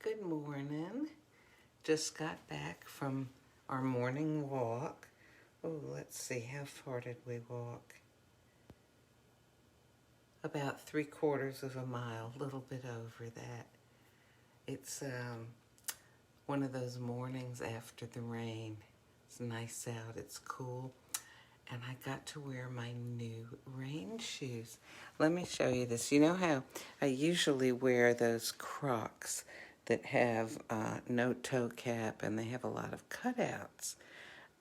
Good morning. Just got back from our morning walk. Oh, let's see, how far did we walk? About 3/4 of a mile, a little bit over that. It's one of those mornings after the rain. It's nice out, it's cool, and I got to wear my new rain shoes. Let me show you this. You know how I usually wear those Crocs that have no toe cap and they have a lot of cutouts.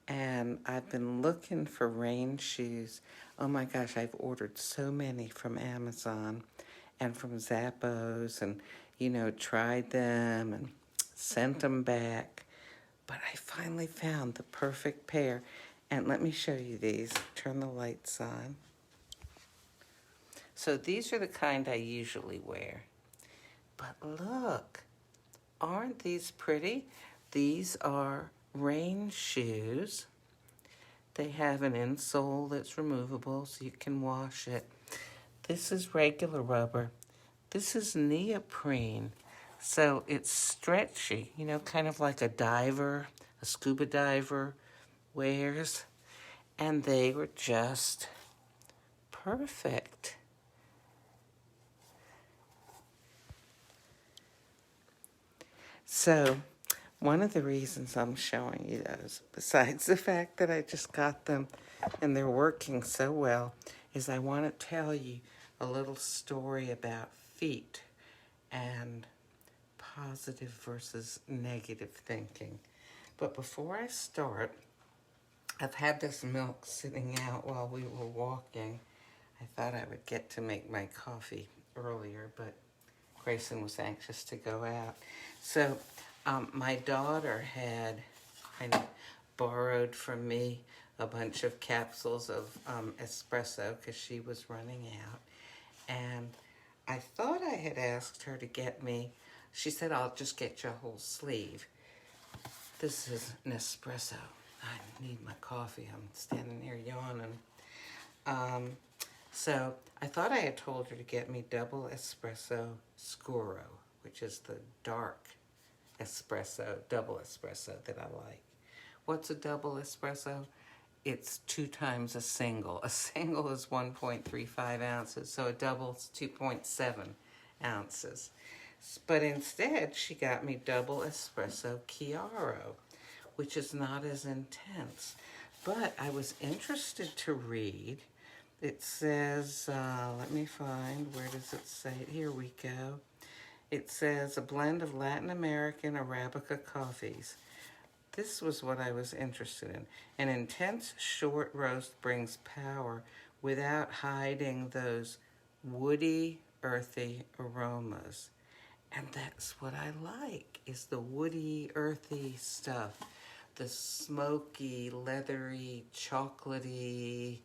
And I've been looking for rain shoes. Oh my gosh, I've ordered so many from Amazon and from Zappos and, tried them and sent them back. But I finally found the perfect pair. And let me show you these. Turn the lights on. So these are the kind I usually wear. But look, aren't these pretty? These are rain shoes. They have an insole that's removable so you can wash it. This is regular rubber. This is neoprene. So it's stretchy, kind of like a scuba diver wears. And they were just perfect. So one of the reasons I'm showing you those, besides the fact that I just got them and they're working so well, is I want to tell you a little story about feet and positive versus negative thinking. But before I start, I've had this milk sitting out while we were walking. I thought I would get to make my coffee earlier, but Grayson was anxious to go out. So my daughter had kind of borrowed from me a bunch of capsules of espresso because she was running out. And I thought I had asked her to get me, she said, I'll just get you a whole sleeve. This is Nespresso. I need my coffee. I'm standing here yawning. So I thought I had told her to get me double espresso scuro, which is the dark espresso, double espresso that I like. What's a double espresso? It's 2 times a single. A single is 1.35 ounces, so a double is 2.7 ounces. But instead, she got me double espresso Chiaro, which is not as intense. But I was interested to read. It says, let me find, where does it say? Here we go. It says, a blend of Latin American Arabica coffees. This was what I was interested in. An intense short roast brings power without hiding those woody, earthy aromas. And that's what I like, is the woody, earthy stuff. The smoky, leathery, chocolatey,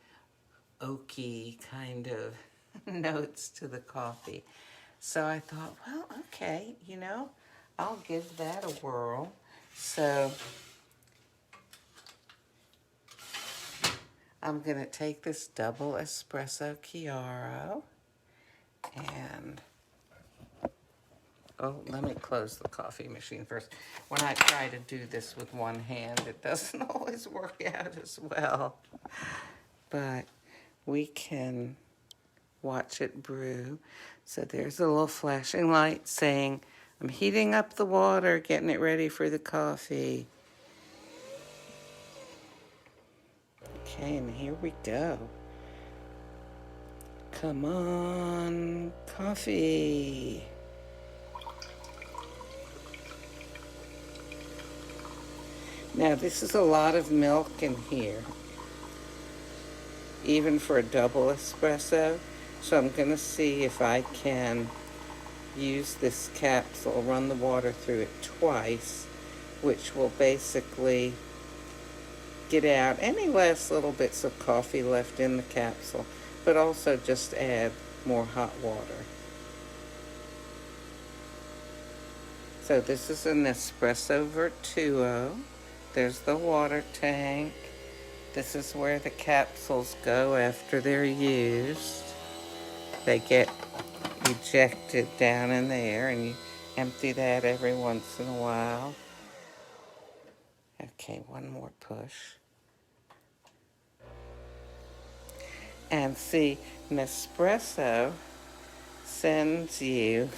oaky kind of notes to the coffee. So I thought, well, okay, I'll give that a whirl. So I'm going to take this double espresso Chiaro and, let me close the coffee machine first. When I try to do this with one hand, it doesn't always work out as well. But we can watch it brew. So there's a little flashing light saying, I'm heating up the water, getting it ready for the coffee. Okay, and here we go. Come on, coffee. Now, this is a lot of milk in here, even for a double espresso. So I'm going to see if I can use this capsule, run the water through it twice, which will basically get out any last little bits of coffee left in the capsule, but also just add more hot water. So this is an Espresso Vertuo. There's the water tank. This is where the capsules go after they're used. They get ejected down in there, and empty that every once in a while. Okay, one more push. And see, Nespresso sends you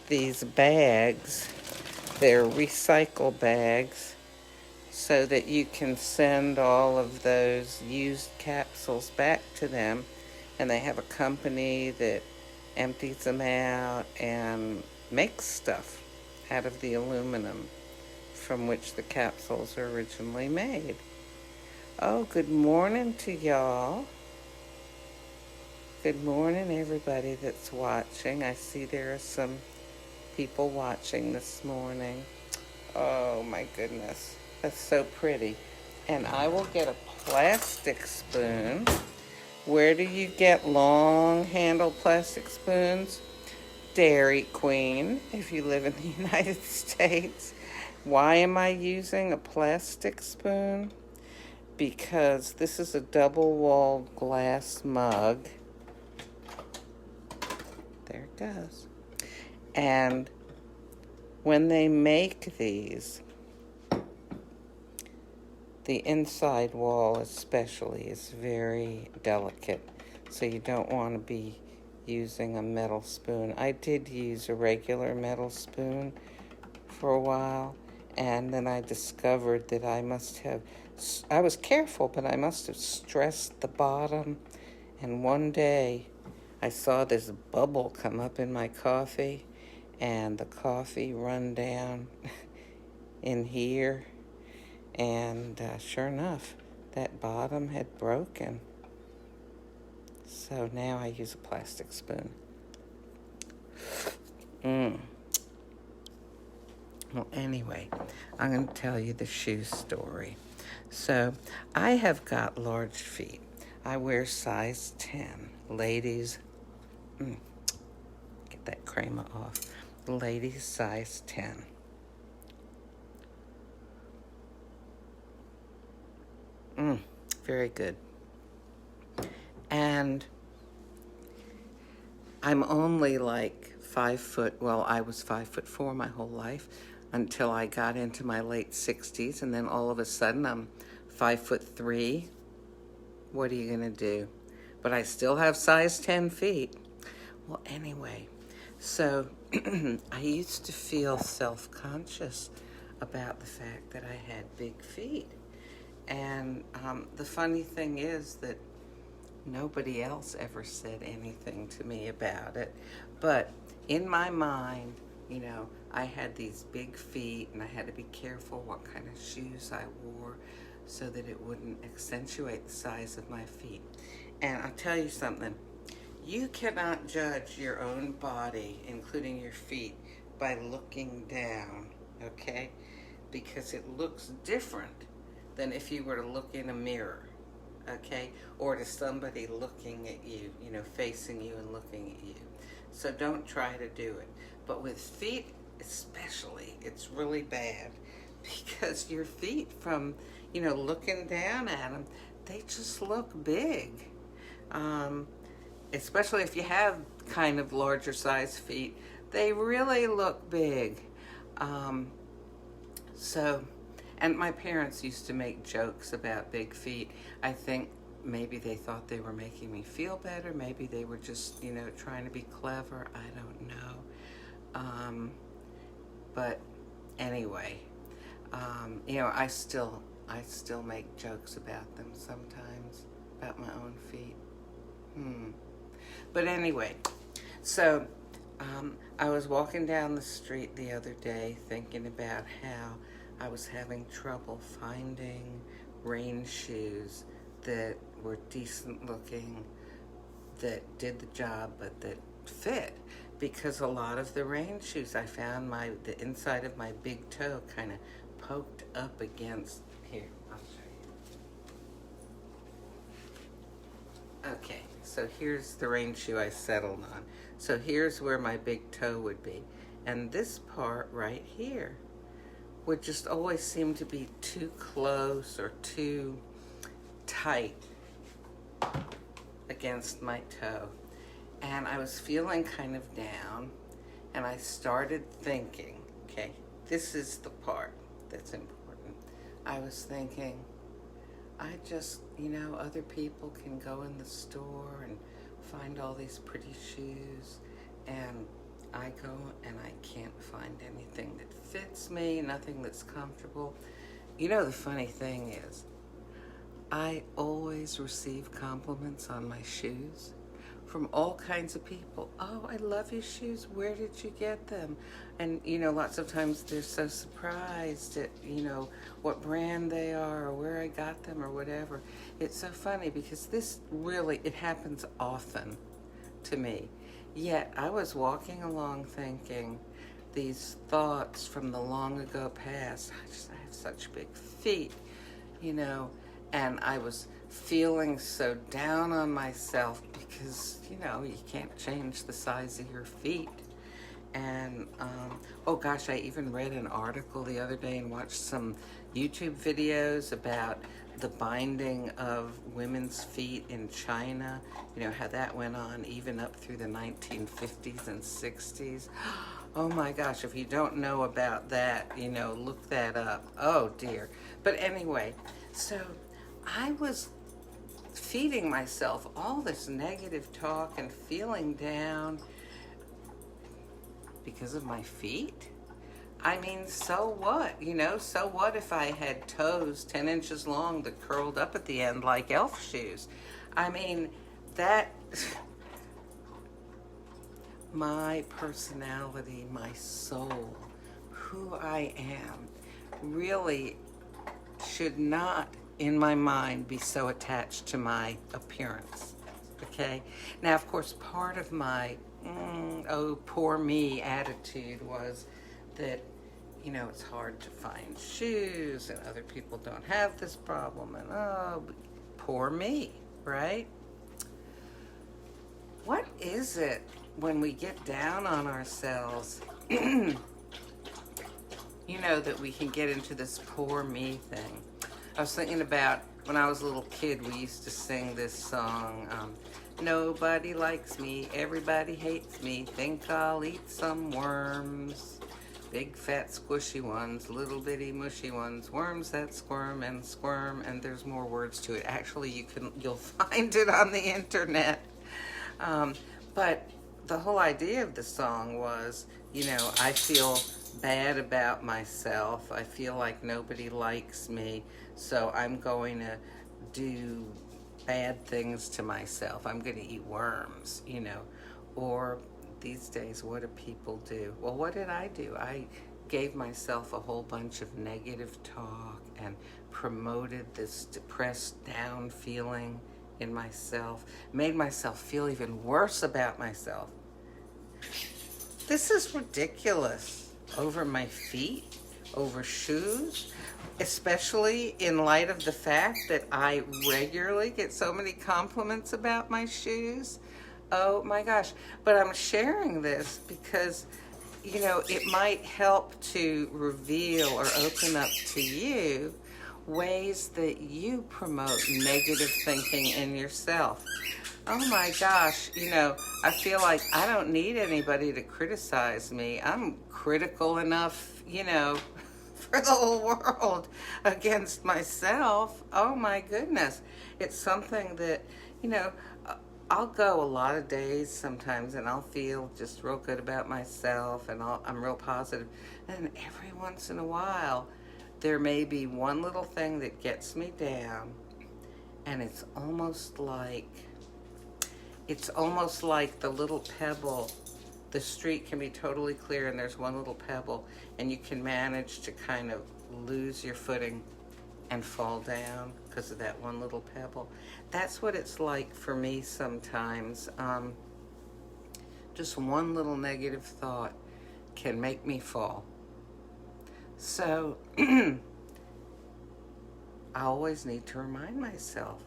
these bags. They're recycle bags so that you can send all of those used capsules back to them. And they have a company that empties them out and makes stuff out of the aluminum from which the capsules are originally made. Oh, good morning to y'all. Good morning, everybody that's watching. I see there are some people watching this morning. Oh, my goodness. That's so pretty. And I will get a plastic spoon. Where do you get long-handled plastic spoons? Dairy Queen, if you live in the United States. Why am I using a plastic spoon? Because this is a double-walled glass mug. There it goes. And when they make these, the inside wall especially is very delicate, so you don't want to be using a metal spoon. I did use a regular metal spoon for a while, and then I discovered that I was careful, but I must have stressed the bottom, and one day I saw this bubble come up in my coffee, and the coffee run down in here, and sure enough, that bottom had broken. So now I use a plastic spoon. Well, anyway, I'm going to tell you the shoe story. So I have got large feet. I wear size 10. Ladies, get that crema off. Ladies, size 10. Very good. And I'm only like 5 foot, well, I was 5'4" my whole life until I got into my late 60s, and then all of a sudden I'm 5'3". What are you gonna do? But I still have size 10 feet. Well, anyway, so I used to feel self-conscious about the fact that I had big feet. And the funny thing is that nobody else ever said anything to me about it. But in my mind, I had these big feet, and I had to be careful what kind of shoes I wore so that it wouldn't accentuate the size of my feet. And I'll tell you something. You cannot judge your own body, including your feet, by looking down, okay? Because it looks different than if you were to look in a mirror, okay? Or to somebody looking at you, facing you and looking at you. So don't try to do it. But with feet especially, it's really bad because your feet from, looking down at them, they just look big. Especially if you have kind of larger size feet, they really look big. And my parents used to make jokes about big feet. I think maybe they thought they were making me feel better. Maybe they were just, trying to be clever. I don't know. But anyway, I still make jokes about them sometimes, about my own feet. But anyway, so I was walking down the street the other day thinking about how I was having trouble finding rain shoes that were decent looking, that did the job, but that fit. Because a lot of the rain shoes I found the inside of my big toe kind of poked up against, here, I'll show you. Okay, so here's the rain shoe I settled on. So here's where my big toe would be. And this part right here would just always seem to be too close or too tight against my toe. And I was feeling kind of down, And I started thinking, okay, this is the part that's important. I was thinking, I just, other people can go in the store and find all these pretty shoes, and I go and I can't find anything that fits me, nothing that's comfortable. The funny thing is, I always receive compliments on my shoes from all kinds of people. Oh, I love your shoes. Where did you get them? And, lots of times they're so surprised at, what brand they are or where I got them or whatever. It's so funny because it happens often to me. Yet I was walking along thinking these thoughts from the long ago past. I have such big feet, and I was feeling so down on myself because, you can't change the size of your feet. And, oh gosh, I even read an article the other day and watched some YouTube videos about the binding of women's feet in China, how that went on even up through the 1950s and 60s. Oh my gosh, if you don't know about that, look that up. Oh dear. But anyway, so I was feeding myself all this negative talk and feeling down because of my feet. I mean, so what? So what if I had toes 10 inches long that curled up at the end like elf shoes? I mean, my personality, my soul, who I am, really should not, in my mind, be so attached to my appearance, okay? Now, of course, part of my, oh, poor me attitude was that, it's hard to find shoes and other people don't have this problem, and oh, poor me, right? What is it when we get down on ourselves, that we can get into this poor me thing? I was thinking about when I was a little kid, we used to sing this song, nobody likes me, everybody hates me, think I'll eat some worms. Big fat squishy ones, little bitty mushy ones, worms that squirm, and there's more words to it. Actually, you'll find it on the internet. But the whole idea of the song was, I feel bad about myself. I feel like nobody likes me, so I'm going to do bad things to myself. I'm going to eat worms, or these days, what do people do? Well, what did I do? I gave myself a whole bunch of negative talk and promoted this depressed down feeling in myself, made myself feel even worse about myself. This is ridiculous. Over my feet, over shoes, especially in light of the fact that I regularly get so many compliments about my shoes. Oh my gosh. But I'm sharing this because, it might help to reveal or open up to you ways that you promote negative thinking in yourself. Oh my gosh, I feel like I don't need anybody to criticize me. I'm critical enough, for the whole world against myself. Oh my goodness. It's something that, I'll go a lot of days sometimes and I'll feel just real good about myself and I'm real positive. And every once in a while, there may be one little thing that gets me down, and it's almost like the little pebble. The street can be totally clear and there's one little pebble, and you can manage to kind of lose your footing and fall down because of that one little pebble. That's what it's like for me sometimes. Just one little negative thought can make me fall. So I always need to remind myself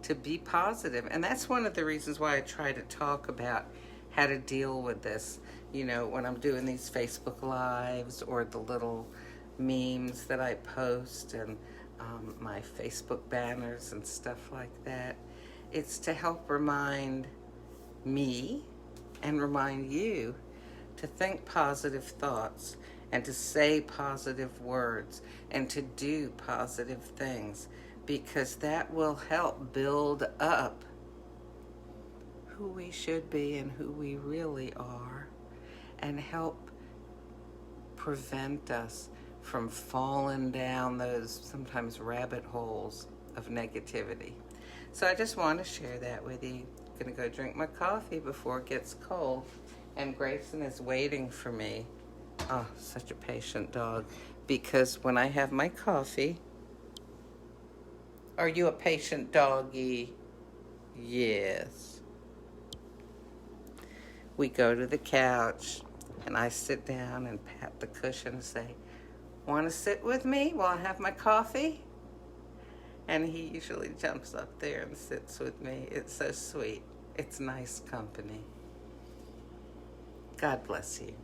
to be positive. And that's one of the reasons why I try to talk about how to deal with this, when I'm doing these Facebook Lives or the little memes that I post and my Facebook banners and stuff like that. It's to help remind me and remind you to to think positive thoughts and to say positive words and to do positive things, because that will help build up who we should be and who we really are, and help prevent us from falling down those sometimes rabbit holes of negativity. So I just want to share that with you. I'm going to go drink my coffee before it gets cold. And Grayson is waiting for me. Oh, such a patient dog. Because when I have my coffee... Are you a patient doggy? Yes. We go to the couch, and I sit down and pat the cushion and say, "Want to sit with me while I have my coffee?" And he usually jumps up there and sits with me. It's so sweet. It's nice company. God bless you.